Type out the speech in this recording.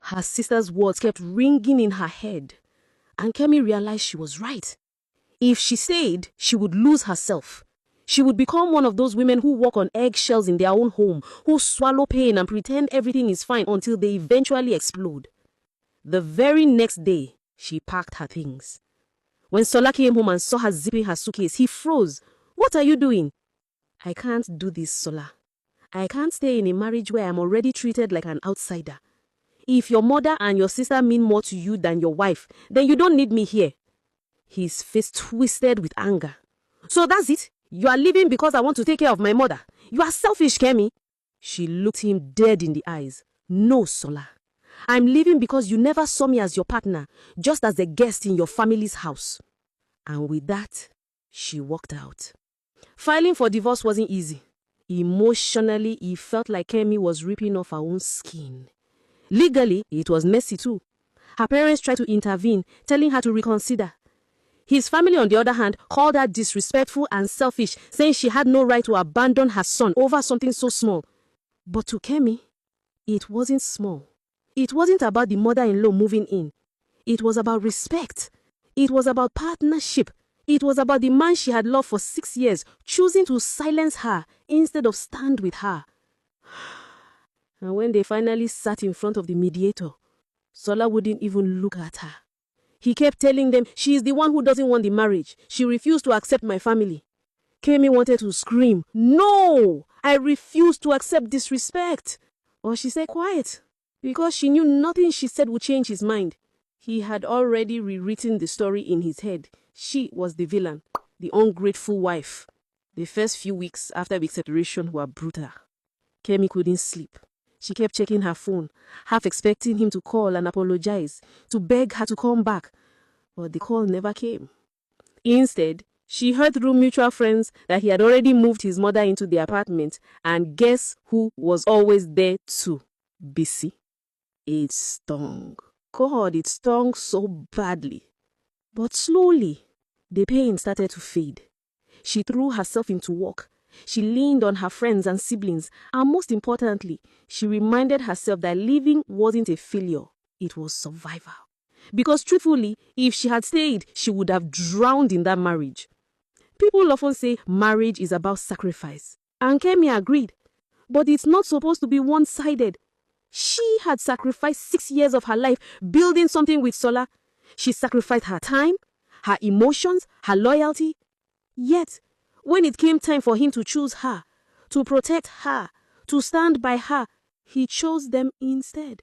Her sister's words kept ringing in her head, and Kemi realized she was right. If she stayed, she would lose herself. She would become one of those women who walk on eggshells in their own home, who swallow pain and pretend everything is fine until they eventually explode. The very next day, she packed her things. When Sola came home and saw her zipping her suitcase, he froze. "What are you doing?" "I can't do this, Sola. I can't stay in a marriage where I'm already treated like an outsider. If your mother and your sister mean more to you than your wife, then you don't need me here." His face twisted with anger. "So that's it? You are leaving because I want to take care of my mother? You are selfish, Kemi." She looked him dead in the eyes. "No, Sola. I'm leaving because you never saw me as your partner, just as a guest in your family's house." And with that, she walked out. Filing for divorce wasn't easy. Emotionally, it felt like Kemi was ripping off her own skin. Legally, it was messy too. Her parents tried to intervene, telling her to reconsider. His family, on the other hand, called her disrespectful and selfish, saying she had no right to abandon her son over something so small. But to Kemi, it wasn't small. It wasn't about the mother-in-law moving in. It was about respect. It was about partnership. It was about the man she had loved for 6 years, choosing to silence her instead of stand with her. And when they finally sat in front of the mediator, Sola wouldn't even look at her. He kept telling them she is the one who doesn't want the marriage. She refused to accept my family. Kemi wanted to scream, "No! I refuse to accept disrespect." Or she stayed quiet, because she knew nothing she said would change his mind. He had already rewritten the story in his head. She was the villain, the ungrateful wife. The first few weeks after the separation were brutal. Kemi couldn't sleep. She kept checking her phone, half expecting him to call and apologize, to beg her to come back. But the call never came. Instead, she heard through mutual friends that he had already moved his mother into the apartment, and guess who was always there too? Bisi. It stung. God, it stung so badly. But slowly, the pain started to fade. She threw herself into work. She leaned on her friends and siblings, and most importantly, she reminded herself that living wasn't a failure, it was survival. Because truthfully, if she had stayed, she would have drowned in that marriage. People often say marriage is about sacrifice, and Kemi agreed. But it's not supposed to be one-sided. She had sacrificed 6 years of her life building something with Sola. She sacrificed her time, her emotions, her loyalty. Yet, when it came time for him to choose her, to protect her, to stand by her, he chose them instead.